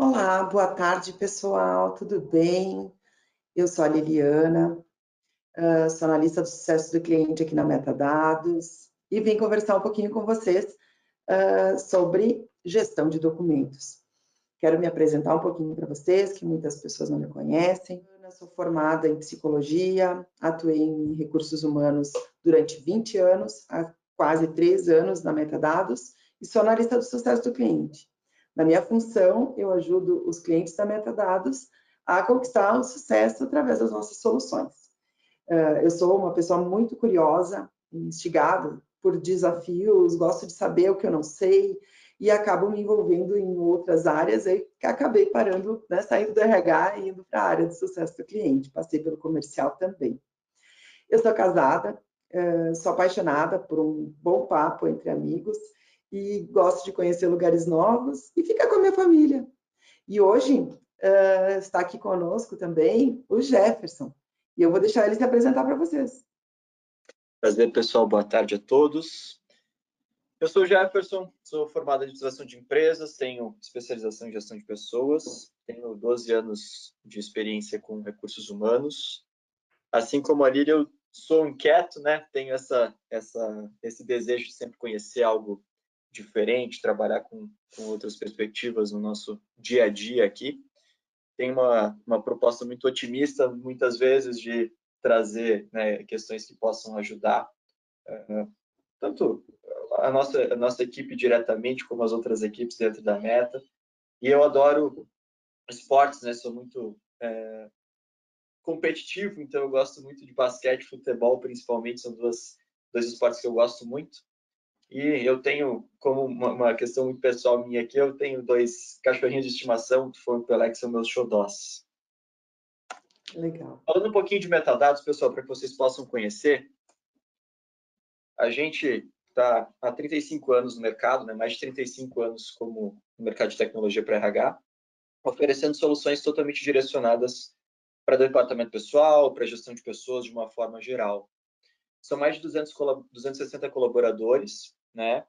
Olá, boa tarde, pessoal, tudo bem? Eu sou a Liliana, sou analista do sucesso do cliente aqui na Metadados e vim conversar um pouquinho com vocês sobre gestão de documentos. Quero me apresentar um pouquinho para vocês, que muitas pessoas não me conhecem. Eu sou formada em psicologia, atuei em recursos humanos durante 20 anos, há quase 3 anos na Metadados, e sou analista do sucesso do cliente. Na minha função, eu ajudo os clientes da Metadados a conquistar o sucesso através das nossas soluções. Eu sou uma pessoa muito curiosa, instigada por desafios, gosto de saber o que eu não sei e acabo me envolvendo em outras áreas e acabei parando, né, saindo do RH e indo para a área de sucesso do cliente. Passei pelo comercial também. Eu sou casada, sou apaixonada por um bom papo entre amigos e gosto de conhecer lugares novos e ficar com a minha família. E hoje está aqui conosco também o Jefferson. E eu vou deixar ele se apresentar para vocês. Prazer, pessoal. Boa tarde a todos. Eu sou o Jefferson, sou formado em administração de empresas, tenho especialização em gestão de pessoas, tenho 12 anos de experiência com recursos humanos. Assim como a Lília, eu sou inquieto, né? Tenho esse desejo de sempre conhecer algo diferente, trabalhar com outras perspectivas no nosso dia a dia aqui. Tem uma proposta muito otimista, muitas vezes, de trazer, né, questões que possam ajudar tanto a nossa equipe diretamente, como as outras equipes dentro da Meta. E eu adoro esportes, né? Sou muito competitivo, então eu gosto muito de basquete e futebol, principalmente, são dois esportes que eu gosto muito. E eu tenho, como uma questão muito pessoal minha aqui, eu tenho 2 cachorrinhos de estimação, que foram pelo Alex, são meus xodós. Legal. Falando um pouquinho de metadados, pessoal, para que vocês possam conhecer, a gente está há 35 anos no mercado, né? Mais de 35 anos como no mercado de tecnologia para RH, oferecendo soluções totalmente direcionadas para departamento pessoal, para gestão de pessoas de uma forma geral. São mais de 260 colaboradores, né?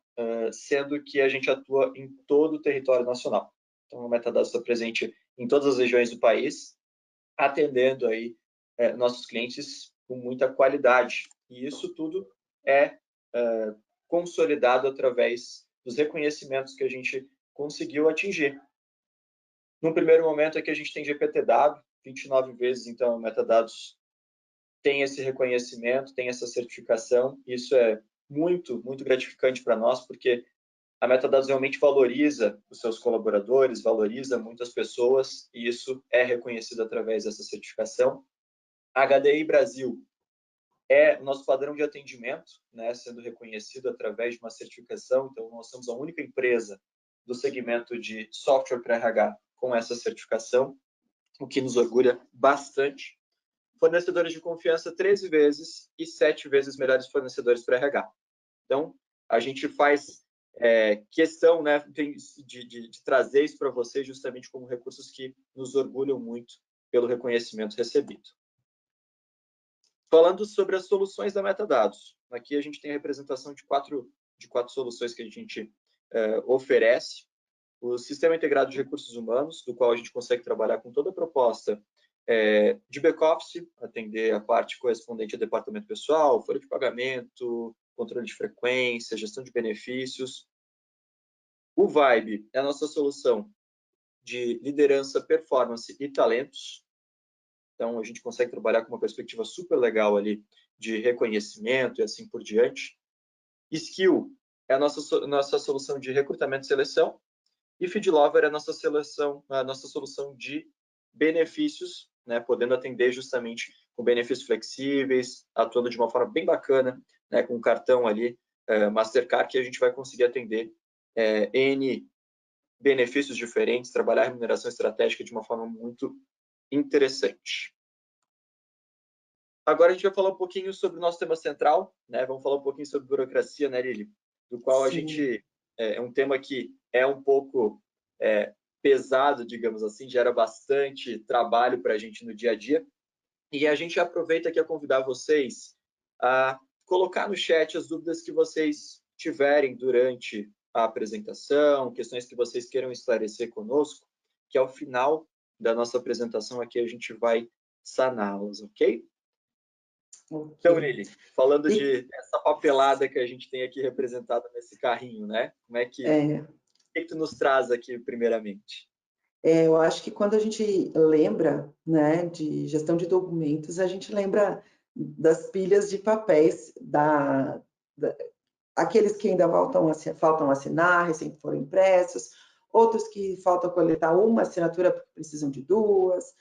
Sendo que a gente atua em todo o território nacional. Então, o Metadados está presente em todas as regiões do país, atendendo aí nossos clientes com muita qualidade. E isso tudo é consolidado através dos reconhecimentos que a gente conseguiu atingir. No primeiro momento é que a gente tem GPTW, 29 vezes, então, o Metadados tem esse reconhecimento, tem essa certificação. Isso é muito, muito gratificante para nós, porque a Metadados realmente valoriza os seus colaboradores, valoriza muitas pessoas, e isso é reconhecido através dessa certificação. A HDI Brasil é o nosso padrão de atendimento, né, sendo reconhecido através de uma certificação. Então, nós somos a única empresa do segmento de software para RH com essa certificação, o que nos orgulha bastante. Fornecedores de confiança 13 vezes e 7 vezes melhores fornecedores para RH. Então, a gente faz questão, né, de trazer isso para vocês justamente como recursos que nos orgulham muito pelo reconhecimento recebido. Falando sobre as soluções da Metadados, aqui a gente tem a representação de quatro soluções que a gente oferece. O Sistema Integrado de Recursos Humanos, do qual a gente consegue trabalhar com toda a proposta de back-office, atender a parte correspondente ao departamento pessoal, folha de pagamento, controle de frequência, gestão de benefícios. O Vibe é a nossa solução de liderança, performance e talentos. Então, a gente consegue trabalhar com uma perspectiva super legal ali de reconhecimento e assim por diante. Skill é a nossa solução de recrutamento e seleção. E Feedlover é a nossa solução de benefícios, né, podendo atender justamente com benefícios flexíveis, atuando de uma forma bem bacana, né, com um cartão ali, Mastercard, que a gente vai conseguir atender N benefícios diferentes, trabalhar a remuneração estratégica de uma forma muito interessante. Agora a gente vai falar um pouquinho sobre o nosso tema central, né? Vamos falar um pouquinho sobre burocracia, né, Lili? Do qual a gente é um tema que é um pouco pesado, digamos assim, gera bastante trabalho para a gente no dia a dia. E a gente aproveita aqui a convidar vocês a colocar no chat as dúvidas que vocês tiverem durante a apresentação, questões que vocês queiram esclarecer conosco, que ao final da nossa apresentação aqui a gente vai saná-las, ok? Então, Lili, falando de essa papelada que a gente tem aqui representada nesse carrinho, né? Como é que, o que tu nos traz aqui primeiramente? Eu acho que quando a gente lembra, né, de gestão de documentos, a gente lembra das pilhas de papéis, aqueles que ainda faltam assinar, recém foram impressos, outros que faltam coletar uma assinatura porque precisam de duas,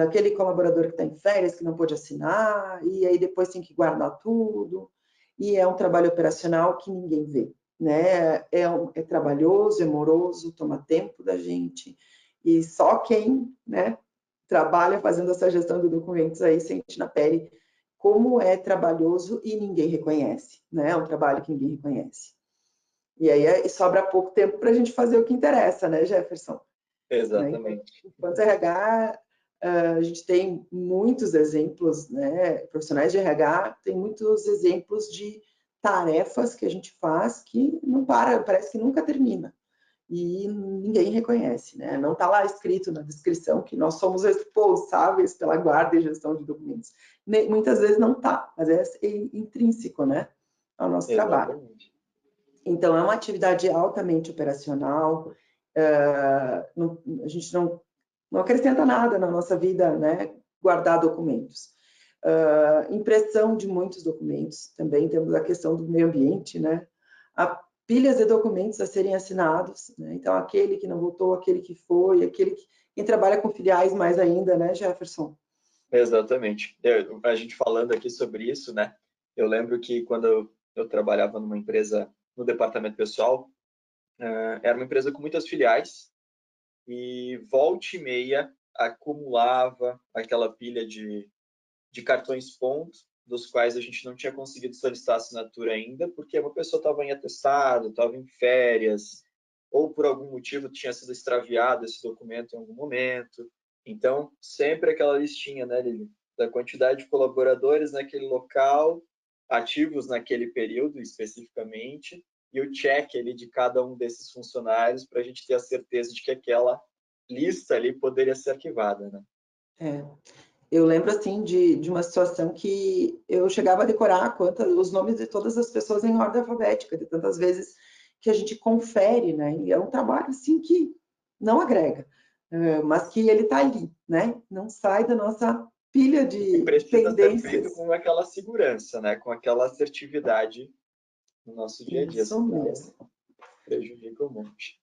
aquele colaborador que está em férias que não pôde assinar, e aí depois tem que guardar tudo, e é um trabalho operacional que ninguém vê, né? É trabalhoso, é moroso, toma tempo da gente, e só quem, né, trabalha fazendo essa gestão de documentos aí sente na pele como é trabalhoso e ninguém reconhece, né? É um trabalho que ninguém reconhece. E aí sobra pouco tempo para a gente fazer o que interessa, né, Jefferson? Exatamente. Enquanto RH, a gente tem muitos exemplos, né? Profissionais de RH tem muitos exemplos de tarefas que a gente faz que não para, parece que nunca termina. E ninguém reconhece, né? Não está lá escrito na descrição que nós somos responsáveis pela guarda e gestão de documentos. Muitas vezes não está, mas é intrínseco, né, ao nosso trabalho. Então, é uma atividade altamente operacional, a gente não acrescenta nada na nossa vida, né, guardar documentos. Impressão de muitos documentos, também temos a questão do meio ambiente, né, pilhas de documentos a serem assinados, né? Então, aquele que não voltou, aquele que foi, quem trabalha com filiais mais ainda, né, Jefferson? Exatamente. A gente falando aqui sobre isso, né? Eu lembro que quando eu trabalhava numa empresa no departamento pessoal, era uma empresa com muitas filiais e volta e meia acumulava aquela pilha de cartões ponto, dos quais a gente não tinha conseguido solicitar assinatura ainda, porque uma pessoa estava em atestado, estava em férias, ou por algum motivo tinha sido extraviado esse documento em algum momento. Então, sempre aquela listinha, né, Lili, da quantidade de colaboradores naquele local, ativos naquele período especificamente, e o check ali de cada um desses funcionários para a gente ter a certeza de que aquela lista ali poderia ser arquivada, né? Eu lembro, assim, de uma situação que eu chegava a decorar os nomes de todas as pessoas em ordem alfabética, de tantas vezes que a gente confere, né? E é um trabalho, assim, que não agrega, mas que ele está ali, né? Não sai da nossa pilha de precisa ser feito pendências. com aquela segurança, né? Com aquela assertividade no nosso dia a dia, Isso senão mesmo. prejudica um monte.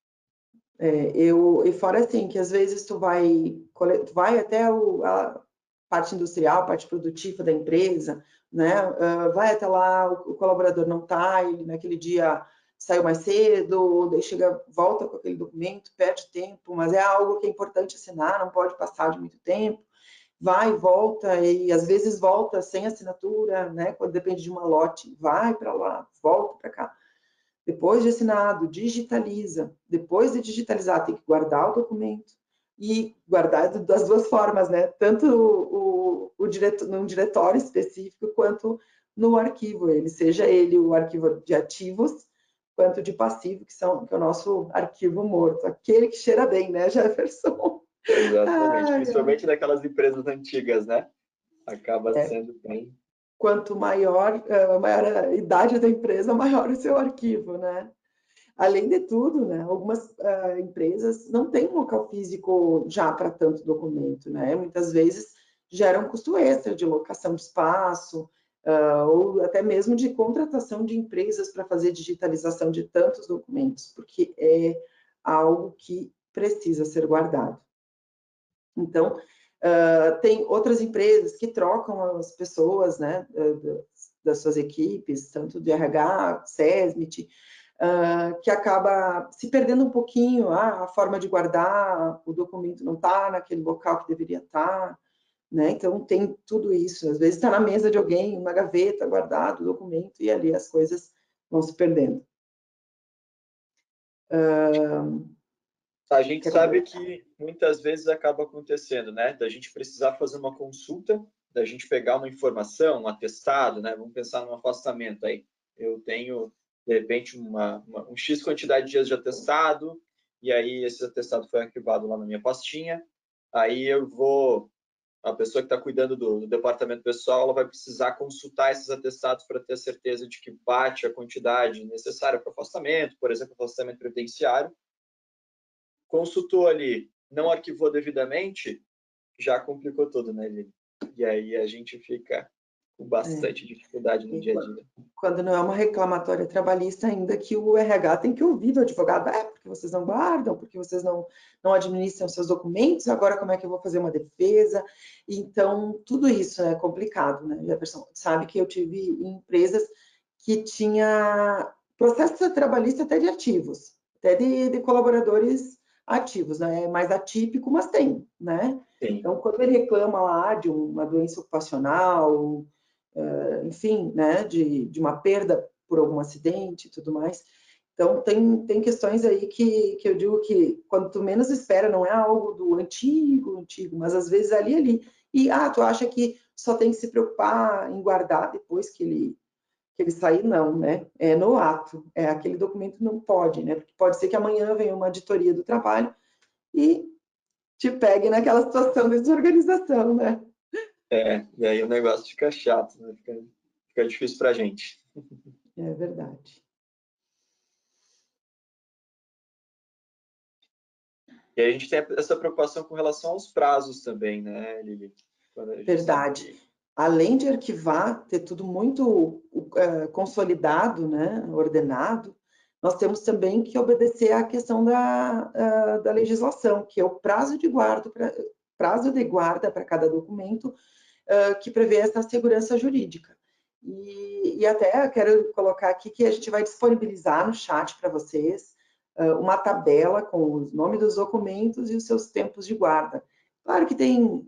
E fora assim, que às vezes tu vai até a parte industrial, a parte produtiva da empresa, né? Vai até lá, o colaborador não está, ele naquele dia saiu mais cedo, daí chega, volta com aquele documento, perde tempo, mas é algo que é importante assinar, não pode passar de muito tempo, vai e volta, e às vezes volta sem assinatura, né? Quando depende de uma lote, vai para lá, volta para cá. Depois de assinado, digitaliza. Depois de digitalizar, tem que guardar o documento e guardar das duas formas, né? Tanto num diretório específico quanto no arquivo, seja ele o arquivo de ativos quanto de passivo, que é o nosso arquivo morto, aquele que cheira bem, né, Jefferson? Exatamente, principalmente naquelas empresas antigas, né? Acaba sendo bem. Quanto maior a idade da empresa, maior o seu arquivo, né? Além de tudo, né, algumas empresas não têm um local físico já para tanto documento, né? Muitas vezes gera um custo extra de locação de espaço, ou até mesmo de contratação de empresas para fazer digitalização de tantos documentos, porque é algo que precisa ser guardado. Então, tem outras empresas que trocam as pessoas, né, das suas equipes, tanto de RH, SESMIT, que acaba se perdendo um pouquinho, a forma de guardar, o documento não está naquele local que deveria estar, né? Então tem tudo isso. Às vezes está na mesa de alguém, uma gaveta, guardado o documento, e ali as coisas vão se perdendo. A gente sabe que muitas vezes acaba acontecendo, né? Da gente precisar fazer uma consulta, da gente pegar uma informação, um atestado, né? Vamos pensar num afastamento aí. Eu tenho, de repente, um X quantidade de dias de atestado e aí esse atestado foi arquivado lá na minha pastinha. Aí a pessoa que está cuidando do departamento pessoal, ela vai precisar consultar esses atestados para ter certeza de que bate a quantidade necessária para afastamento, por exemplo, afastamento previdenciário. Consultou ali, não arquivou devidamente, já complicou tudo, né, Lili? E aí a gente fica com bastante dificuldade no dia a dia. Quando não é uma reclamatória trabalhista, ainda que o RH tem que ouvir do advogado, porque vocês não guardam, porque vocês não administram seus documentos, agora como é que eu vou fazer uma defesa? Então, tudo isso é complicado, né, Jefferson? Sabe que eu tive empresas que tinha processo trabalhista até de ativos, até de colaboradores ativos, né? É mais atípico, mas tem, né? Sim. Então, quando ele reclama lá de uma doença ocupacional, enfim, né, de uma perda por algum acidente e tudo mais. Então, tem questões aí que eu digo que, quanto menos espera, não é algo do antigo, mas às vezes ali. E, tu acha que só tem que se preocupar em guardar depois que ele sair? Não, né? É no ato. Aquele documento não pode, né? Porque pode ser que amanhã venha uma auditoria do trabalho e te pegue naquela situação de desorganização, né? E aí o negócio fica chato, né? Fica difícil para a gente. É verdade. E aí a gente tem essa preocupação com relação aos prazos também, né, Lili? Verdade. Além de arquivar, ter tudo muito consolidado, né, ordenado, nós temos também que obedecer à questão da legislação, que é o prazo de guarda para cada documento, que prevê essa segurança jurídica. E até quero colocar aqui que a gente vai disponibilizar no chat para vocês uma tabela com os nomes dos documentos e os seus tempos de guarda. Claro que tem,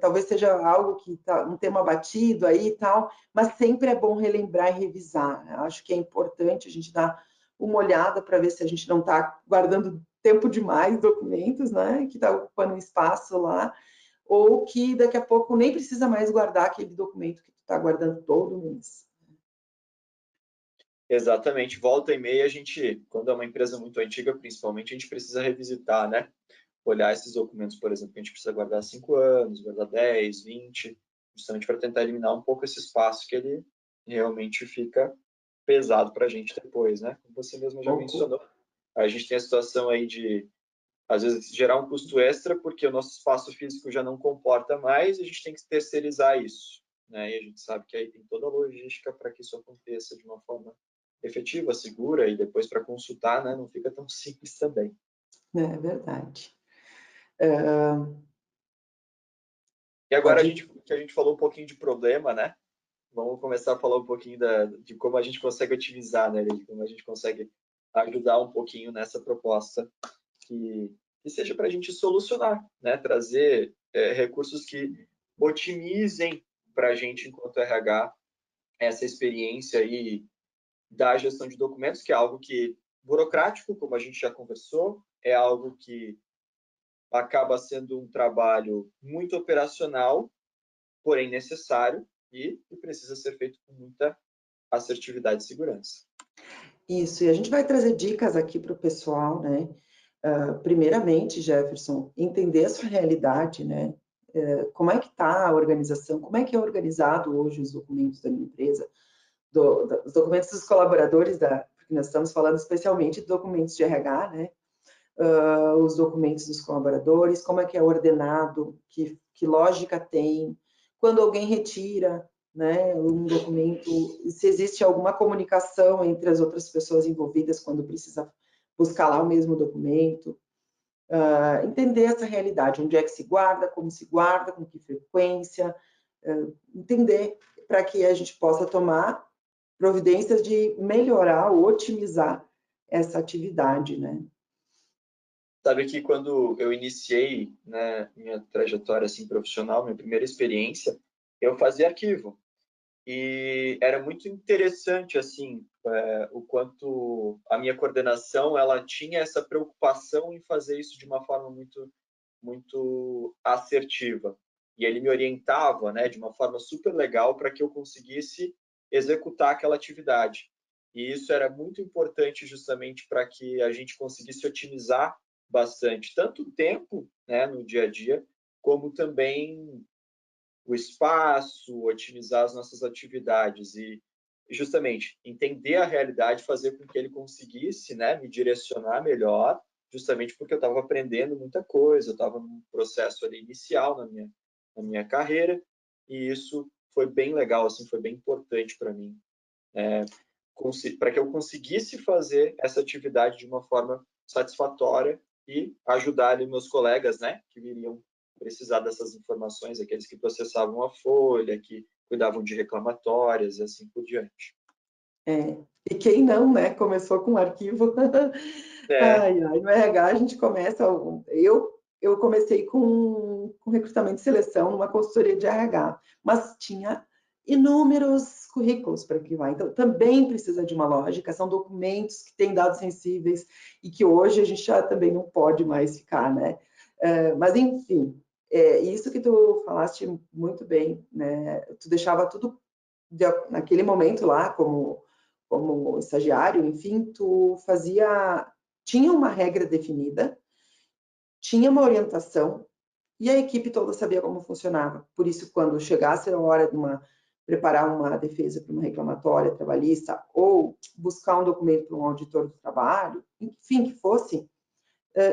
talvez seja algo que tá um tema batido aí e tal, mas sempre é bom relembrar e revisar. Eu acho que é importante a gente dar uma olhada para ver se a gente não está guardando tempo demais documentos, né, que está ocupando um espaço lá, ou que daqui a pouco nem precisa mais guardar aquele documento que tu está guardando todo mês. Exatamente. Volta e meia, a gente, quando é uma empresa muito antiga, principalmente, a gente precisa revisitar, né? Olhar esses documentos, por exemplo, que a gente precisa guardar 5 anos, guardar 10, 20, justamente para tentar eliminar um pouco esse espaço que ele realmente fica pesado para a gente depois, né? Como você mesmo já mencionou. A gente tem a situação aí de, às vezes, gerar um custo extra porque o nosso espaço físico já não comporta mais e a gente tem que terceirizar isso, né? E a gente sabe que aí tem toda a logística para que isso aconteça de uma forma efetiva, segura, e depois para consultar, né, não fica tão simples também. É verdade. E agora que a gente falou um pouquinho de problema, né? Vamos começar a falar um pouquinho de como a gente consegue otimizar, né? De como a gente consegue ajudar um pouquinho nessa proposta que seja para a gente solucionar, né? Trazer recursos que otimizem para a gente, enquanto RH, essa experiência aí da gestão de documentos, que é algo que burocrático, como a gente já conversou, é algo que acaba sendo um trabalho muito operacional, porém necessário e precisa ser feito com muita assertividade e segurança. Isso, e a gente vai trazer dicas aqui para o pessoal, né? Primeiramente, Jefferson, entender a sua realidade, né? Como é que está a organização, como é que é organizado hoje os documentos da minha empresa, os documentos dos colaboradores, porque nós estamos falando especialmente de documentos de RH, né? Os documentos dos colaboradores, como é que é ordenado, que lógica tem, quando alguém retira, né, um documento, se existe alguma comunicação entre as outras pessoas envolvidas quando precisa buscar lá o mesmo documento, entender essa realidade, onde é que se guarda, com que frequência, entender para que a gente possa tomar providências de melhorar ou otimizar essa atividade, né? Sabe que quando eu iniciei, né, minha trajetória assim profissional, minha primeira experiência, eu fazia arquivo. E era muito interessante assim o quanto a minha coordenação ela tinha essa preocupação em fazer isso de uma forma muito assertiva. E ele me orientava, né, de uma forma super legal para que eu conseguisse executar aquela atividade. E isso era muito importante justamente para que a gente conseguisse otimizar bastante, tanto o tempo, né, no dia a dia, como também o espaço, otimizar as nossas atividades e justamente entender a realidade, fazer com que ele conseguisse, né, me direcionar melhor, justamente porque eu estava aprendendo muita coisa, eu estava num processo ali inicial na minha carreira, e isso foi bem legal, assim, foi bem importante para mim, para que eu conseguisse fazer essa atividade de uma forma satisfatória e ajudar ali meus colegas, né, que viriam precisar dessas informações, aqueles que processavam a folha, que cuidavam de reclamatórias e assim por diante. E quem não, né? Começou com arquivo. É, Ai, ai, no RH a gente começa. Eu comecei com recrutamento e seleção numa consultoria de RH, mas tinha inúmeros currículos para arquivar. Então, também precisa de uma lógica, são documentos que têm dados sensíveis e que hoje a gente já também não pode mais ficar, né? Mas, enfim, isso que tu falaste muito bem, né? Tu deixava tudo naquele momento lá, como estagiário, enfim, tinha uma regra definida, tinha uma orientação e a equipe toda sabia como funcionava. Por isso, quando chegasse a hora de preparar uma defesa para uma reclamatória trabalhista ou buscar um documento para um auditor do trabalho, enfim, que fosse,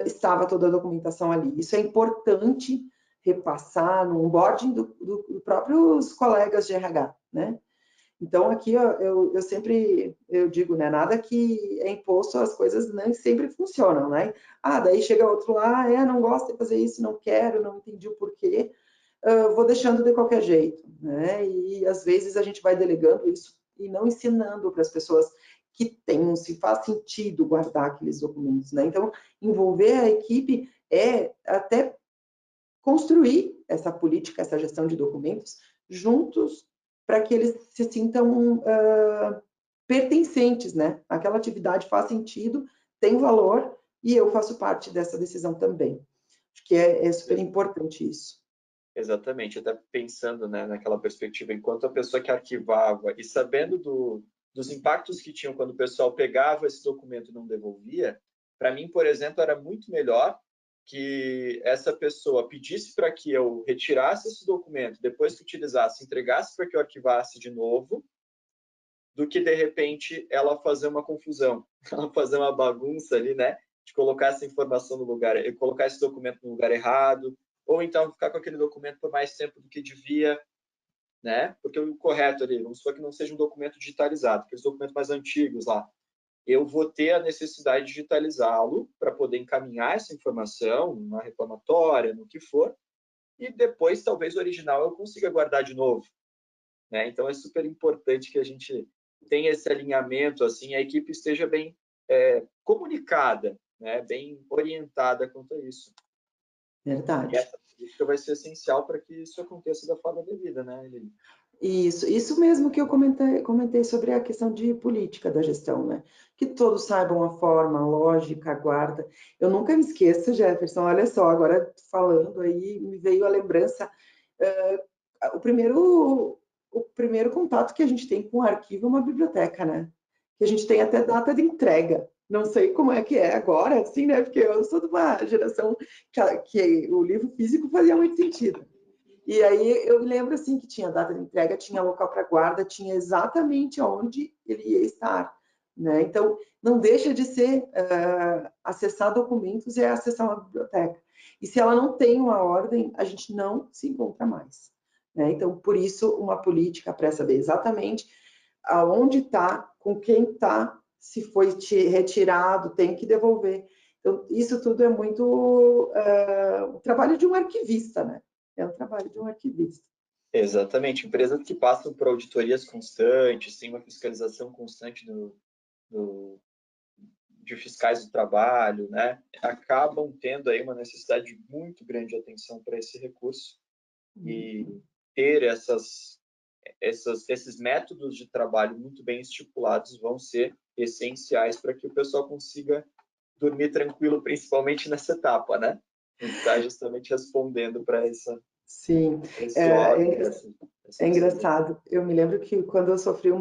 estava toda a documentação ali. Isso é importante repassar no onboarding do próprios colegas de RH, né? Então, aqui eu sempre digo, né, nada que é imposto, as coisas nem sempre funcionam, né? Daí chega outro lá, não gosto de fazer isso, não quero, não entendi o porquê, vou deixando de qualquer jeito, né? E às vezes a gente vai delegando isso e não ensinando para as pessoas que tem, se faz sentido guardar aqueles documentos, né? Então, envolver a equipe é até construir essa política, essa gestão de documentos juntos para que eles se sintam pertencentes, né? Aquela atividade faz sentido, tem valor e eu faço parte dessa decisão também. Acho que é super importante isso. exatamente, até pensando, né, naquela perspectiva, enquanto a pessoa que arquivava e sabendo dos impactos que tinham quando o pessoal pegava esse documento e não devolvia, para mim, por exemplo, era muito melhor que essa pessoa pedisse para que eu retirasse esse documento, depois que utilizasse, entregasse para que eu arquivasse de novo, do que, de repente, ela fazer uma confusão, ela fazer uma bagunça ali, né? De colocar essa informação no lugar, colocar esse documento no lugar errado, ou então ficar com aquele documento por mais tempo do que devia, né? Porque o correto ali, vamos supor que não seja um documento digitalizado, aqueles documentos mais antigos lá, eu vou ter a necessidade de digitalizá-lo para poder encaminhar essa informação numa reclamatória, no que for, e depois talvez o original eu consiga guardar de novo, né? Então é super importante que a gente tenha esse alinhamento, assim, a equipe esteja bem comunicada, né? Bem orientada quanto a isso. E Verdade. essa política vai ser essencial para que isso aconteça da forma devida, né, Lili? Isso mesmo que eu comentei sobre a questão de política da gestão, né? Que todos saibam a forma, a lógica, a guarda. Eu nunca me esqueço, Jefferson, olha só, agora falando aí, me veio a lembrança, o primeiro contato que a gente tem com o arquivo é uma biblioteca, né? Que a gente tem até data de entrega. Não sei como é que é agora, assim, né? Porque eu sou de uma geração que o livro físico fazia muito sentido. E aí eu lembro assim que tinha data de entrega, tinha local para guarda, tinha exatamente onde ele ia estar, né? Então não deixa de ser acessar documentos é acessar uma biblioteca. E se ela não tem uma ordem, a gente não se encontra mais, né? Então por isso uma política para saber exatamente aonde está, com quem está, se foi retirado, tem que devolver. Então isso tudo é muito o trabalho de um arquivista, né? É o trabalho de um arquivista. Exatamente. Empresas que passam por auditorias constantes, tem uma fiscalização constante de fiscais do trabalho, né? Acabam tendo aí uma necessidade muito grande de atenção para esse recurso e ter esses métodos de trabalho muito bem estipulados vão ser essenciais para que o pessoal consiga dormir tranquilo, principalmente nessa etapa, né? A gente está justamente respondendo para Sim, esse é, óbvio, é essa é decisão. engraçado. Eu me lembro que quando eu sofri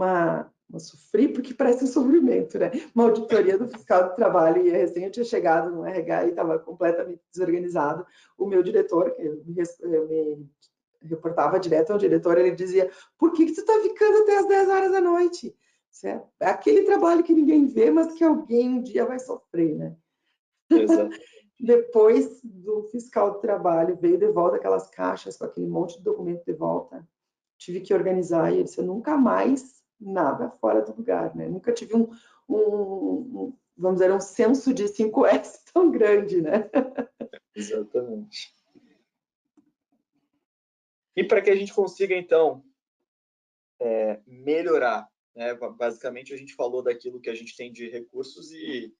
sofri porque parece um sofrimento, né? Uma auditoria do fiscal do trabalho, e recém eu tinha chegado no RH e estava completamente desorganizado. O meu diretor, que eu me reportava direto ao diretor, ele dizia: por que tu está ficando até as 10 horas da noite? É aquele trabalho que ninguém vê, mas que alguém um dia vai sofrer, né? Exato. Depois do fiscal do trabalho, veio de volta aquelas caixas com aquele monte de documento de volta. Tive que organizar e eu disse: nunca mais nada fora do lugar, né? Nunca tive vamos dizer, um senso de 5S tão grande, né? Exatamente. E para que a gente consiga, então, melhorar, né? Basicamente, a gente falou daquilo que a gente tem de recursos e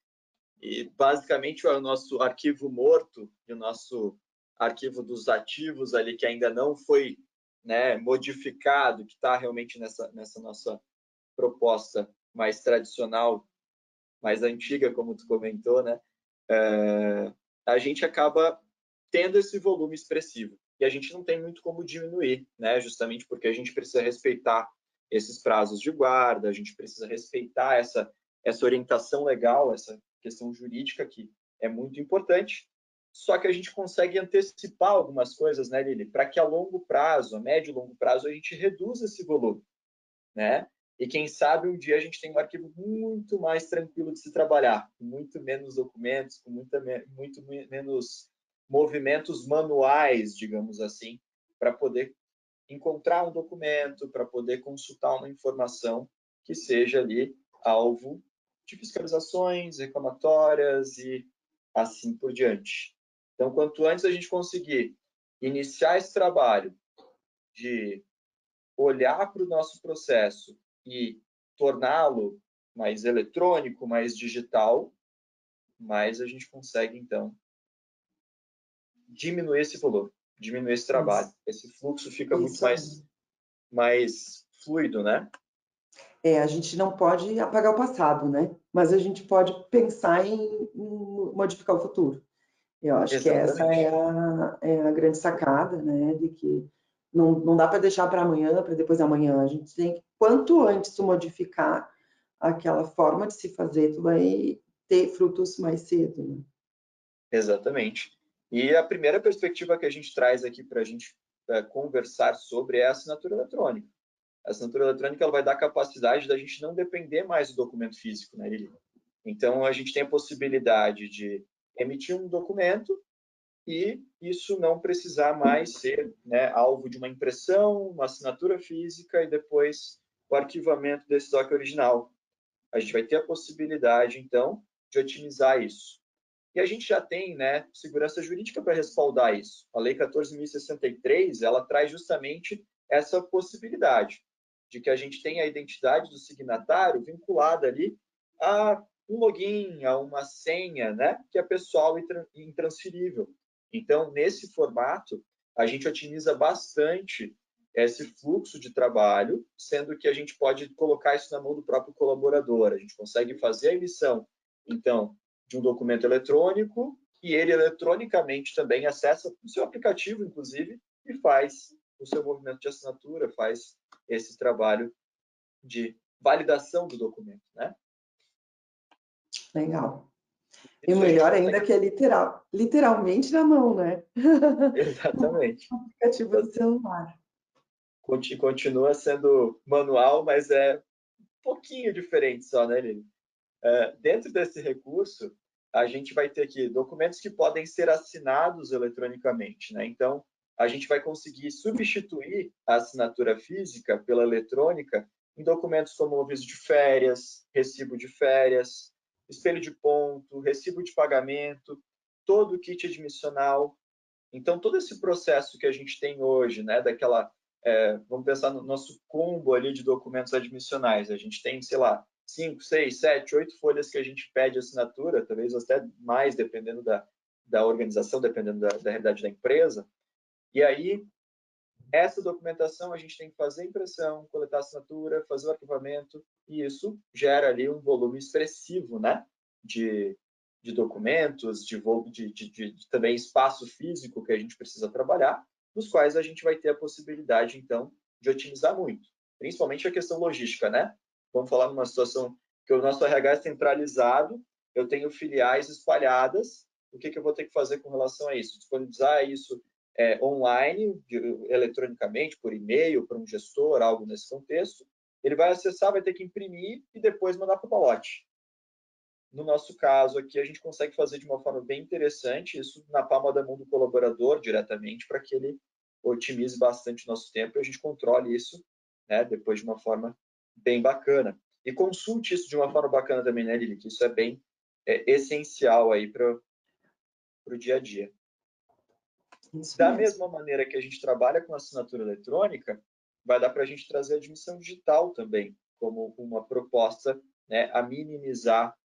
basicamente, o nosso arquivo morto e o nosso arquivo dos ativos ali, que ainda não foi, né, modificado, que está realmente nessa nossa proposta mais tradicional, mais antiga, como tu comentou, né? A gente acaba tendo esse volume expressivo. E a gente não tem muito como diminuir, né? Justamente porque a gente precisa respeitar esses prazos de guarda, a gente precisa respeitar essa orientação legal, essa questão jurídica que é muito importante. Só que a gente consegue antecipar algumas coisas, né, Lili? Para que a longo prazo, a médio e longo prazo, a gente reduza esse volume, né? E quem sabe um dia a gente tem um arquivo muito mais tranquilo de se trabalhar, com muito menos documentos, com muito menos movimentos manuais, digamos assim, para poder encontrar um documento, para poder consultar uma informação que seja ali alvo de fiscalizações, reclamatórias e assim por diante. Então, quanto antes a gente conseguir iniciar esse trabalho de olhar para o nosso processo e torná-lo mais eletrônico, mais digital, mais a gente consegue, então, diminuir esse volume, diminuir esse trabalho. Esse fluxo fica muito mais fluido, né? A gente não pode apagar o passado, né? Mas a gente pode pensar em modificar o futuro. Eu acho que essa é a grande sacada, né? De que não dá para deixar para amanhã, para depois da manhã. A gente tem que, quanto antes tu modificar aquela forma de se fazer, tu vai ter frutos mais cedo, né? Exatamente. E a primeira perspectiva que a gente traz aqui para a gente conversar sobre é a assinatura eletrônica. A assinatura eletrônica ela vai dar a capacidade da gente não depender mais do documento físico, né, Lili? Então, a gente tem a possibilidade de emitir um documento e isso não precisar mais ser, né, alvo de uma impressão, uma assinatura física e depois o arquivamento desse doc original. A gente vai ter a possibilidade, então, de otimizar isso. E a gente já tem, né, segurança jurídica para respaldar isso. A Lei 14.063, ela traz justamente essa possibilidade de que a gente tenha a identidade do signatário vinculada ali a um login, a uma senha, né, que é pessoal e intransferível. Então, nesse formato, a gente otimiza bastante esse fluxo de trabalho, sendo que a gente pode colocar isso na mão do próprio colaborador. A gente consegue fazer a emissão, então, de um documento eletrônico e ele eletronicamente também acessa o seu aplicativo, inclusive, e faz o seu movimento de assinatura, faz esse trabalho de validação do documento, né? Legal. E Isso o a gente melhor consegue... ainda que é literalmente na mão, né? Exatamente. No aplicativo do celular. Continua sendo manual, mas é um pouquinho diferente só, né, Lili? Dentro desse recurso, a gente vai ter aqui documentos que podem ser assinados eletronicamente, né? Então, a gente vai conseguir substituir a assinatura física pela eletrônica em documentos como aviso de férias, recibo de férias, espelho de ponto, recibo de pagamento, todo o kit admissional. Então, todo esse processo que a gente tem hoje, né, vamos pensar no nosso combo ali de documentos admissionais. A gente tem, sei lá, 5, 6, 7, 8 folhas que a gente pede assinatura, talvez até mais, dependendo da organização, dependendo da realidade da empresa. E aí, essa documentação a gente tem que fazer a impressão, coletar a assinatura, fazer o arquivamento, e isso gera ali um volume expressivo, né, de documentos, de também espaço físico que a gente precisa trabalhar, dos quais a gente vai ter a possibilidade, então, de otimizar muito. Principalmente a questão logística, né? vamos falar numa situação que o nosso RH é centralizado, eu tenho filiais espalhadas, o que eu vou ter que fazer com relação a isso? Disponibilizar isso online, eletronicamente, por e-mail, para um gestor, algo nesse contexto. Ele vai acessar, vai ter que imprimir e depois mandar para o Palote. No nosso caso aqui, a gente consegue fazer de uma forma bem interessante, isso na palma da mão do colaborador diretamente, para que ele otimize bastante o nosso tempo e a gente controle isso, né, depois de uma forma bem bacana. E consulte isso de uma forma bacana também, né, Lili? Que isso é bem essencial aí para o dia a dia. Isso Da mesmo. mesma maneira que a gente trabalha com assinatura eletrônica, vai dar para a gente trazer a admissão digital também, como uma proposta, né, a minimizar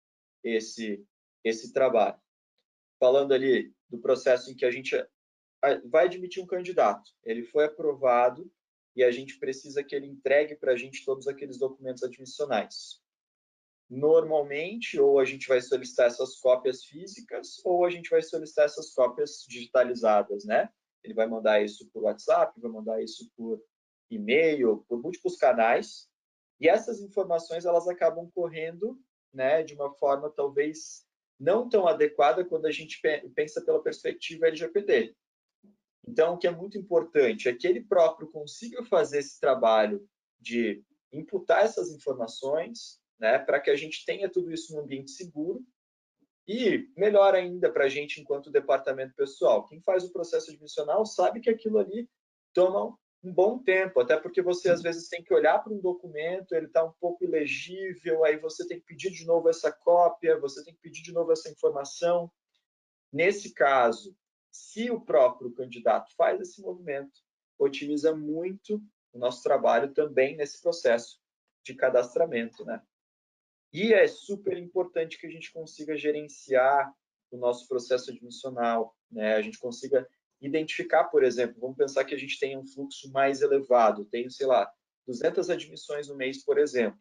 esse trabalho. Falando ali do processo em que a gente vai admitir um candidato, ele foi aprovado e a gente precisa que ele entregue para a gente todos aqueles documentos admissionais. Normalmente, ou a gente vai solicitar essas cópias físicas, ou a gente vai solicitar essas cópias digitalizadas, né? Ele vai mandar isso por WhatsApp, vai mandar isso por e-mail, por múltiplos canais, e essas informações elas acabam correndo, né, de uma forma talvez não tão adequada quando a gente pensa pela perspectiva LGPD. Então, o que é muito importante é que ele próprio consiga fazer esse trabalho de imputar essas informações, né, para que a gente tenha tudo isso num ambiente seguro e, melhor ainda, para a gente enquanto departamento pessoal. Quem faz o processo admissional sabe que aquilo ali toma um bom tempo, até porque você às vezes tem que olhar para um documento, ele está um pouco ilegível, aí você tem que pedir de novo essa cópia, você tem que pedir de novo essa informação. Nesse caso, se o próprio candidato faz esse movimento, otimiza muito o nosso trabalho também nesse processo de cadastramento, né? E é super importante que a gente consiga gerenciar o nosso processo admissional, né? A gente consiga identificar, por exemplo, vamos pensar que a gente tem um fluxo mais elevado, tenho, sei lá, 200 admissões no mês, por exemplo.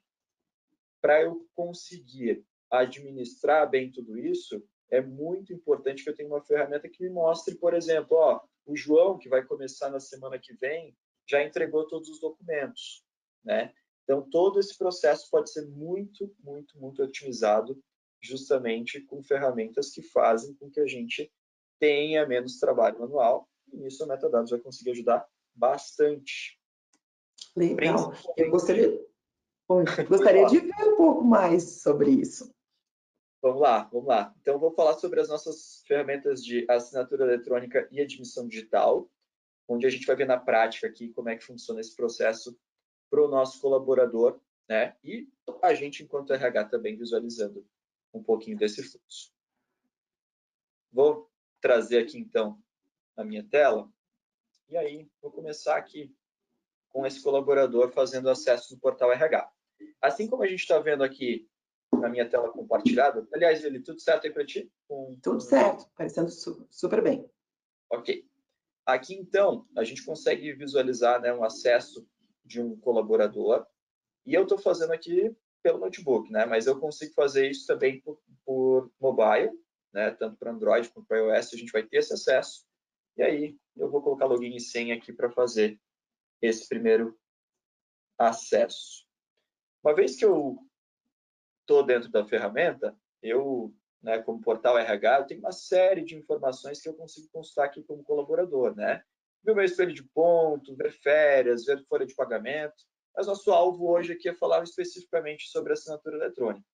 Para eu conseguir administrar bem tudo isso, é muito importante que eu tenha uma ferramenta que me mostre, por exemplo, ó, o João, que vai começar na semana que vem, já entregou todos os documentos, né? Então, todo esse processo pode ser muito, muito, muito otimizado justamente com ferramentas que fazem com que a gente tenha menos trabalho manual, e nisso a Metadados vai conseguir ajudar bastante. Legal. Eu gostaria de ver um pouco mais sobre isso. Vamos lá, vamos lá. Então, vou falar sobre as nossas ferramentas de assinatura eletrônica e admissão digital, onde a gente vai ver na prática aqui como é que funciona esse processo para o nosso colaborador, né? E a gente, enquanto RH, também visualizando um pouquinho desse fluxo. Vou trazer aqui, então, a minha tela. E aí, vou começar aqui com esse colaborador fazendo acesso no portal RH. Assim como a gente está vendo aqui na minha tela compartilhada. Aliás, ele tudo certo aí para ti? Tudo certo, parecendo super bem. Ok. Aqui, então, a gente consegue visualizar, né, um acesso de um colaborador. E eu estou fazendo aqui pelo notebook, né? Mas eu consigo fazer isso também por mobile, né? Tanto para Android quanto para iOS, a gente vai ter esse acesso. E aí, eu vou colocar login e senha aqui para fazer esse primeiro acesso. Uma vez que eu estou dentro da ferramenta, eu, né, como portal RH, eu tenho uma série de informações que eu consigo consultar aqui como colaborador, né? Ver meu espelho de ponto, ver férias, ver folha de pagamento. Mas nosso alvo hoje aqui é falar especificamente sobre assinatura eletrônica.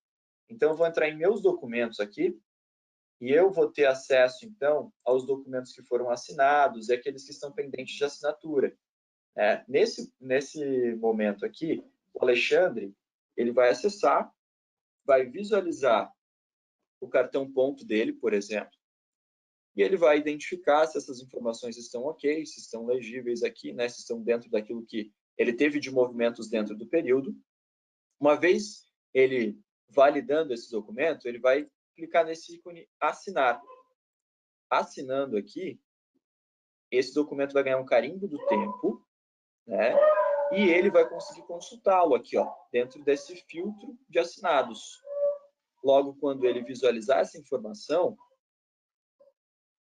Então, eu vou entrar em meus documentos aqui e eu vou ter acesso, então, aos documentos que foram assinados e aqueles que estão pendentes de assinatura. Nesse momento aqui, o Alexandre ele vai acessar, vai visualizar o cartão ponto dele, por exemplo, e ele vai identificar se essas informações estão ok, se estão legíveis aqui, né, se estão dentro daquilo que ele teve de movimentos dentro do período. Uma vez ele validando esse documento, ele vai clicar nesse ícone assinar. Assinando aqui, esse documento vai ganhar um carimbo do tempo, né? E ele vai conseguir consultá-lo aqui, ó, dentro desse filtro de assinados. Logo, quando ele visualizar essa informação,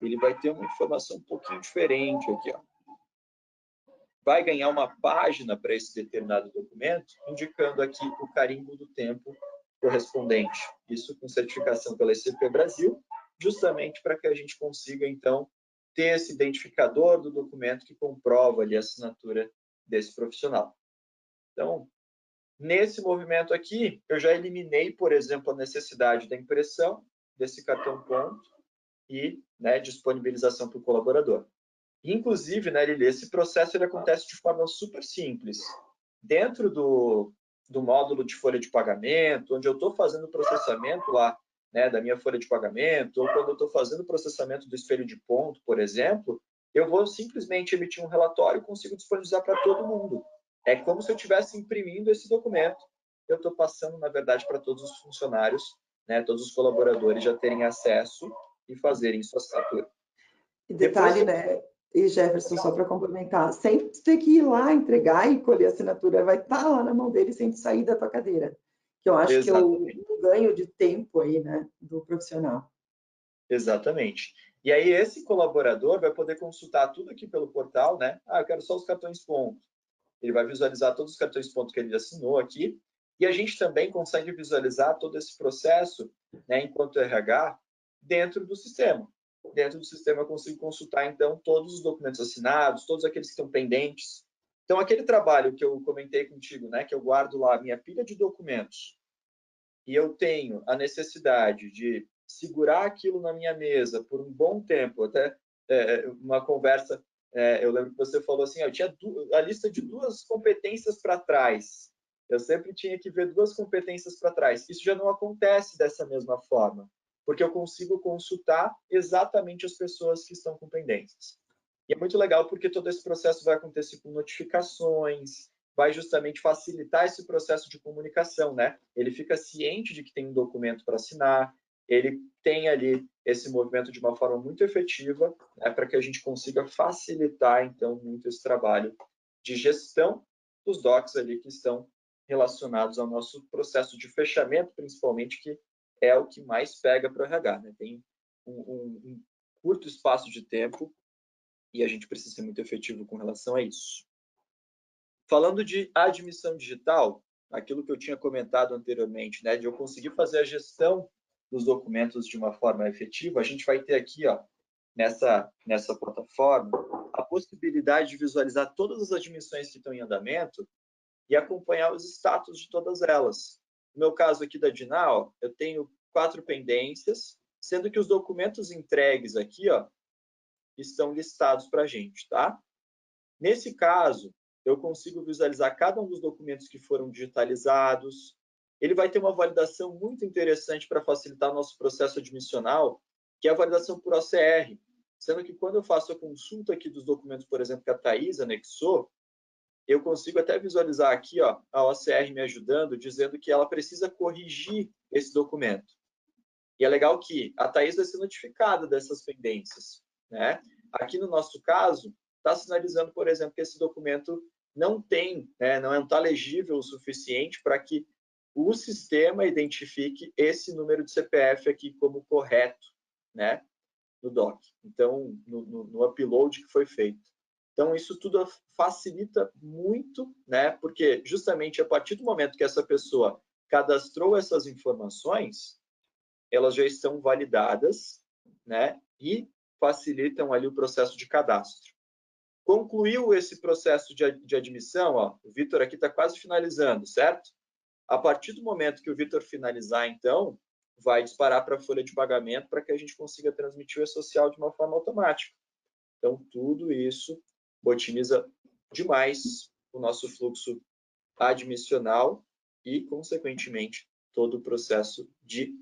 ele vai ter uma informação um pouquinho diferente aqui, ó. vai ganhar uma página para esse determinado documento, indicando aqui o carimbo do tempo correspondente. Isso com certificação pela ICP Brasil, justamente para que a gente consiga, então, ter esse identificador do documento que comprova ali a assinatura desse profissional. Então, nesse movimento aqui, eu já eliminei, por exemplo, a necessidade da impressão desse cartão ponto e, né, disponibilização para o colaborador. Inclusive, né, Lili, esse processo ele acontece de forma super simples. Dentro do módulo de folha de pagamento, onde eu estou fazendo o processamento lá, né, da minha folha de pagamento, ou quando eu estou fazendo o processamento do espelho de ponto, por exemplo, eu vou simplesmente emitir um relatório e consigo disponibilizar para todo mundo. É como se eu estivesse imprimindo esse documento. Eu estou passando, na verdade, para todos os funcionários, né, todos os colaboradores já terem acesso e fazerem sua assinatura. E detalhe, Depois, né, e Jefferson, só para complementar, sem ter que ir lá entregar e colher a assinatura, vai estar lá na mão dele sem sair da tua cadeira. Que eu acho que é o exatamente. ganho de tempo aí, né, do profissional. Exatamente. E aí esse colaborador vai poder consultar tudo aqui pelo portal, né? Ah, eu quero só os cartões ponto. Ele vai visualizar todos os cartões ponto que ele assinou aqui. E a gente também consegue visualizar todo esse processo, né, enquanto RH, dentro do sistema. Dentro do sistema eu consigo consultar, então, todos os documentos assinados, todos aqueles que estão pendentes. Então, aquele trabalho que eu comentei contigo, né, que eu guardo lá a minha pilha de documentos, e eu tenho a necessidade de segurar aquilo na minha mesa por um bom tempo, até uma conversa, eu lembro que você falou assim, eu tinha a lista de 2 competências para trás, eu sempre tinha que ver 2 competências para trás. Isso já não acontece dessa mesma forma, porque eu consigo consultar exatamente as pessoas que estão com pendências. E é muito legal porque todo esse processo vai acontecer com notificações, vai justamente facilitar esse processo de comunicação, né? Ele fica ciente de que tem um documento para assinar, ele tem ali esse movimento de uma forma muito efetiva, né, para que a gente consiga facilitar, então, muito esse trabalho de gestão dos docs ali que estão relacionados ao nosso processo de fechamento, principalmente, que é o que mais pega para o RH, né? Tem um curto espaço de tempo e a gente precisa ser muito efetivo com relação a isso. Falando de admissão digital, aquilo que eu tinha comentado anteriormente, né, de eu conseguir fazer a gestão dos documentos de uma forma efetiva, a gente vai ter aqui, ó, nessa plataforma, a possibilidade de visualizar todas as admissões que estão em andamento e acompanhar os status de todas elas. No meu caso aqui da Dinal, eu tenho 4 pendências, sendo que os documentos entregues aqui, ó, estão listados para a gente, tá? Nesse caso, eu consigo visualizar cada um dos documentos que foram digitalizados. Ele vai ter uma validação muito interessante para facilitar o nosso processo admissional, que é a validação por OCR. Sendo que quando eu faço a consulta aqui dos documentos, por exemplo, que a Thais anexou, eu consigo até visualizar aqui, ó, a OCR me ajudando, dizendo que ela precisa corrigir esse documento. E é legal que a Thais vai ser notificada dessas pendências, né? Aqui no nosso caso, está sinalizando, por exemplo, que esse documento não tem, né, não está legível o suficiente para que o sistema identifique esse número de CPF aqui como correto, né, no doc. Então, no upload que foi feito. Então, isso tudo facilita muito, né, porque justamente a partir do momento que essa pessoa cadastrou essas informações, elas já estão validadas, né, e facilitam ali o processo de cadastro. Concluiu esse processo de admissão, ó, o Vitor aqui está quase finalizando, certo? A partir do momento que o Vitor finalizar, então, vai disparar para a folha de pagamento para que a gente consiga transmitir o e-social de uma forma automática. Então, tudo isso otimiza demais o nosso fluxo admissional e, consequentemente, todo o processo de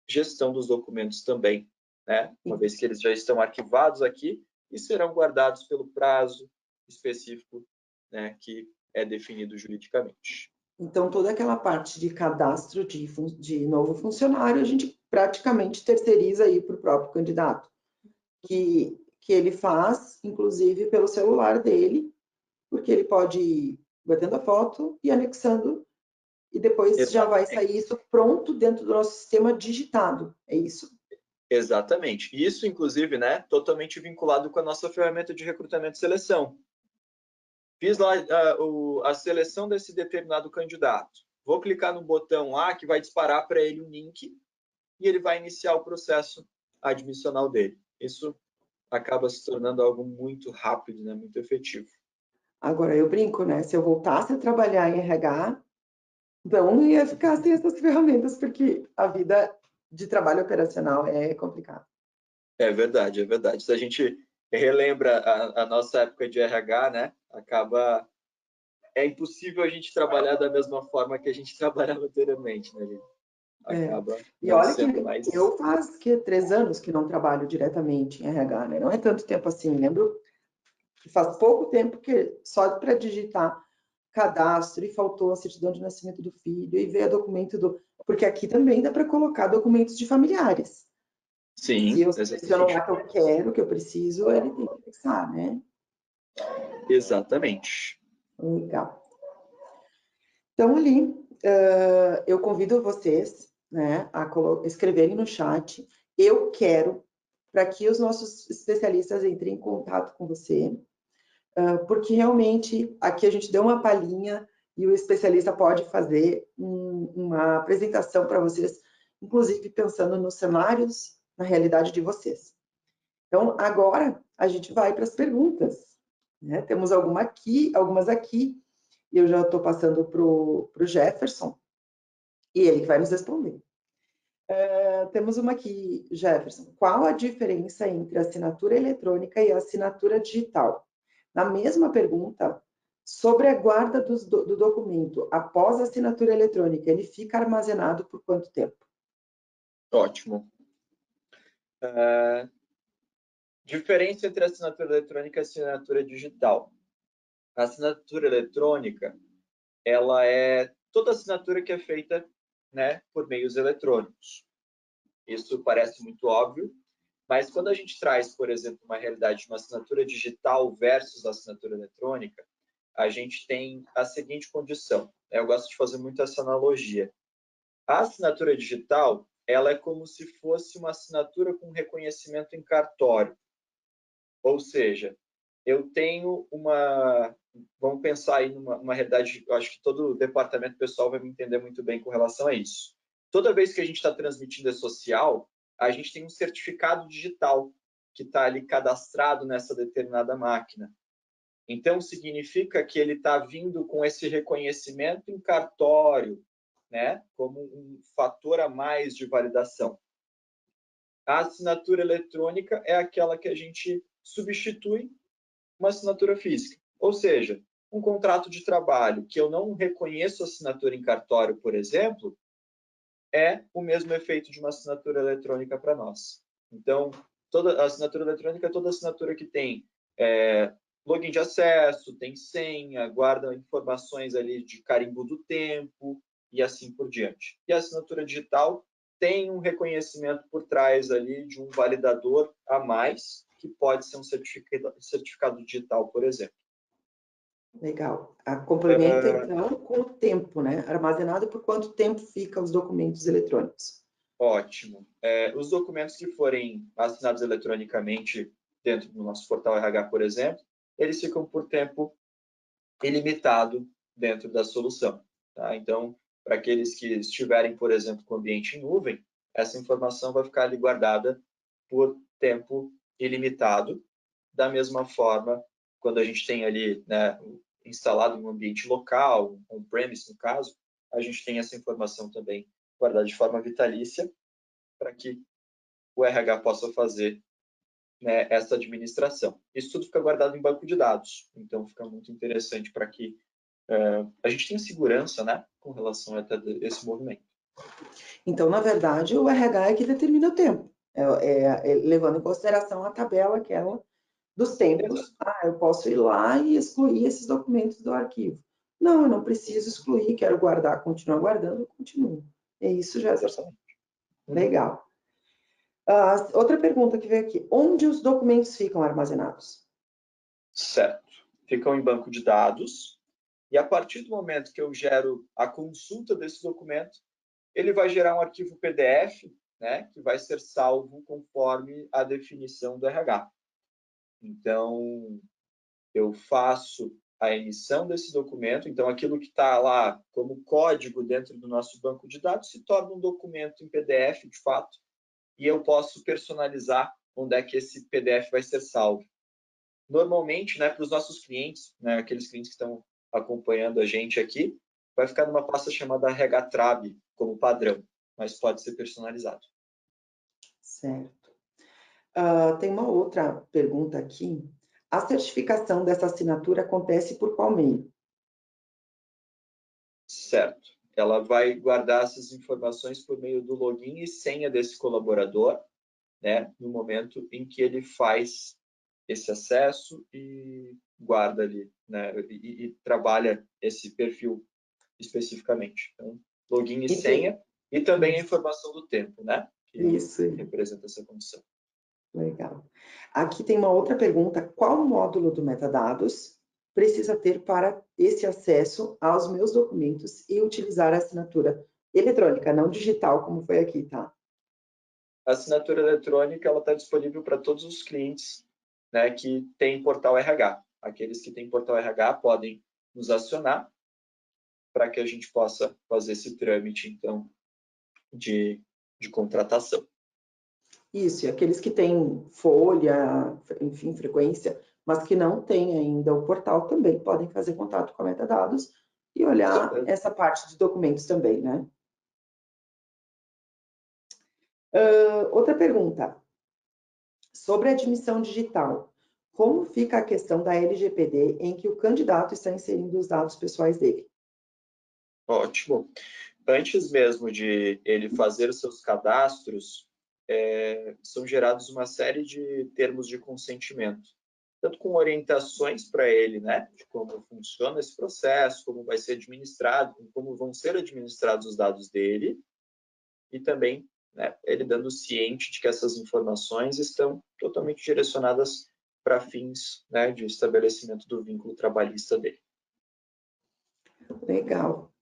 gestão dos documentos também, né? Uma vez que eles já estão arquivados aqui e serão guardados pelo prazo específico, né, que é definido juridicamente. Então, toda aquela parte de cadastro de novo funcionário, a gente praticamente terceiriza aí para o próprio candidato, que ele faz, inclusive, pelo celular dele, porque ele pode ir batendo a foto e anexando, e depois já vai sair isso pronto dentro do nosso sistema digitado, é isso? Exatamente. Isso, inclusive, né, totalmente vinculado com a nossa ferramenta de recrutamento e seleção. Fiz lá a seleção desse determinado candidato. Vou clicar no botão lá que vai disparar para ele um link e ele vai iniciar o processo admissional dele. Isso acaba se tornando algo muito rápido, né? Muito efetivo. Agora, eu brinco, né? Se eu voltasse a trabalhar em RH, não ia ficar sem essas ferramentas, porque a vida de trabalho operacional é complicada. É verdade, é verdade. Se a gente relembra a nossa época de RH, né? É impossível a gente trabalhar da mesma forma que a gente trabalhava anteriormente, né, gente? Acaba E não olha que sendo mais... eu faz 3 anos que não trabalho diretamente em RH, né? Não é tanto tempo assim. Lembro que faz pouco tempo que só para digitar cadastro e faltou a certidão de nascimento do filho e ver a documento do... Porque aqui também dá para colocar documentos de familiares. Se Sim, eu seleciono exatamente. lá que eu quero, que eu preciso, ele tem que fixar, né? Exatamente. Legal. Então, ali, eu convido vocês, né, a escreverem no chat, eu quero, para que os nossos especialistas entrem em contato com você, porque realmente aqui a gente deu uma palhinha e o especialista pode fazer uma apresentação para vocês, inclusive pensando nos cenários, na realidade de vocês. Então, agora a gente vai para as perguntas, né? Temos algumas aqui, e eu já estou passando para o Jefferson, e ele que vai nos responder. Temos uma aqui, Jefferson. Qual a diferença entre assinatura eletrônica e assinatura digital? Na mesma pergunta, sobre a guarda do documento após a assinatura eletrônica, ele fica armazenado por quanto tempo? Ótimo. Diferença entre assinatura eletrônica e assinatura digital. A assinatura eletrônica, ela é toda assinatura que é feita, né, por meios eletrônicos. Isso parece muito óbvio, mas quando a gente traz, por exemplo, uma realidade de uma assinatura digital versus assinatura eletrônica, a gente tem a seguinte condição. Eu gosto de fazer muito essa analogia. A assinatura digital, ela é como se fosse uma assinatura com reconhecimento em cartório. Ou seja, eu tenho uma... Vamos pensar aí numa realidade, eu acho que todo o departamento pessoal vai me entender muito bem com relação a isso. Toda vez que a gente está transmitindo e-social, a gente tem um certificado digital que está ali cadastrado nessa determinada máquina. Então, significa que ele está vindo com esse reconhecimento em cartório, né, como um fator a mais de validação. A assinatura eletrônica é aquela que a gente substitui uma assinatura física. Ou seja, um contrato de trabalho que eu não reconheço assinatura em cartório, por exemplo, é o mesmo efeito de uma assinatura eletrônica para nós. Então, toda a assinatura eletrônica é toda assinatura que tem login de acesso, tem senha, guarda informações ali de carimbo do tempo e assim por diante. E a assinatura digital tem um reconhecimento por trás ali de um validador a mais, que pode ser um certificado digital, por exemplo. Legal. Complementa, então, com o tempo, né? Armazenado por quanto tempo ficam os documentos eletrônicos? Ótimo. Os documentos que forem assinados eletronicamente dentro do nosso portal RH, por exemplo, eles ficam por tempo ilimitado dentro da solução. Tá? Então, para aqueles que estiverem, por exemplo, com ambiente em nuvem, essa informação vai ficar ali guardada por tempo ilimitado. Da mesma forma, quando a gente tem ali, né, instalado em um ambiente local, on-premise no caso, a gente tem essa informação também guardada de forma vitalícia para que o RH possa fazer, né, essa administração. Isso tudo fica guardado em banco de dados, então fica muito interessante para que a gente tenha segurança, né, com relação a esse movimento. Então, na verdade, o RH é que determina o tempo, levando em consideração a tabela aquela dos tempos. Eu posso ir lá e excluir esses documentos do arquivo. Não, eu não preciso excluir, quero guardar, continuar guardando, continuo. É isso, Jefferson. Legal. Outra pergunta que veio aqui. Onde os documentos ficam armazenados? Certo. Ficam em banco de dados e a partir do momento que eu gero a consulta desse documento, ele vai gerar um arquivo PDF, né, que vai ser salvo conforme a definição do RH. Então, eu faço a emissão desse documento, então aquilo que está lá como código dentro do nosso banco de dados se torna um documento em PDF, de fato, e eu posso personalizar onde é que esse PDF vai ser salvo. Normalmente, né, para os nossos clientes, né, aqueles clientes que estão acompanhando a gente aqui, vai ficar numa pasta chamada RH-Trab como padrão, mas pode ser personalizado. Certo. Tem uma outra pergunta aqui. A certificação dessa assinatura acontece por qual meio? Certo. Ela vai guardar essas informações por meio do login e senha desse colaborador, né, no momento em que ele faz esse acesso e guarda ali, né, e trabalha esse perfil especificamente. Então, login e senha, e também a informação do tempo, né, que representa essa condição. Legal. Aqui tem uma outra pergunta. Qual módulo do metadados precisa ter para esse acesso aos meus documentos e utilizar a assinatura eletrônica, não digital, como foi aqui, tá? A assinatura eletrônica ela está disponível para todos os clientes, né, que têm portal RH. Aqueles que têm portal RH podem nos acionar para que a gente possa fazer esse trâmite, então, de contratação. Isso, e aqueles que têm folha, enfim, frequência, mas que não têm ainda o portal também podem fazer contato com a Metadados e olhar essa parte de documentos também, né? Outra pergunta. Sobre a admissão digital, como fica a questão da LGPD em que o candidato está inserindo os dados pessoais dele? Ótimo. Antes mesmo de ele fazer os seus cadastros, são gerados uma série de termos de consentimento, tanto com orientações para ele, né, de como funciona esse processo, como vai ser administrado, como vão ser administrados os dados dele, e também, né, ele dando ciente de que essas informações estão totalmente direcionadas para fins, né, de estabelecimento do vínculo trabalhista dele. Legal.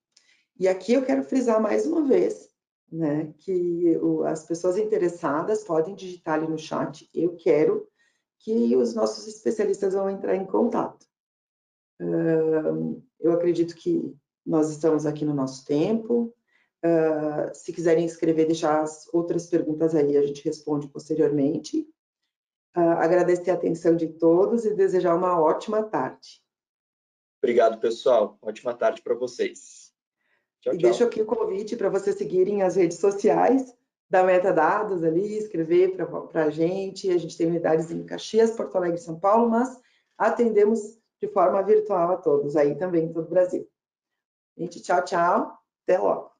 E aqui eu quero frisar mais uma vez, né, que as pessoas interessadas podem digitar ali no chat, eu quero, que os nossos especialistas vão entrar em contato. Eu acredito que nós estamos aqui no nosso tempo. Se quiserem escrever, deixar as outras perguntas aí, a gente responde posteriormente. Agradecer a atenção de todos e desejar uma ótima tarde. Obrigado, pessoal. Ótima tarde para vocês. Tchau, e tchau. Deixo aqui o convite para vocês seguirem as redes sociais da Metadados ali, escrever para a gente. A gente tem unidades em Caxias, Porto Alegre e São Paulo, mas atendemos de forma virtual a todos, aí também em todo o Brasil. Gente, tchau, tchau. Até logo.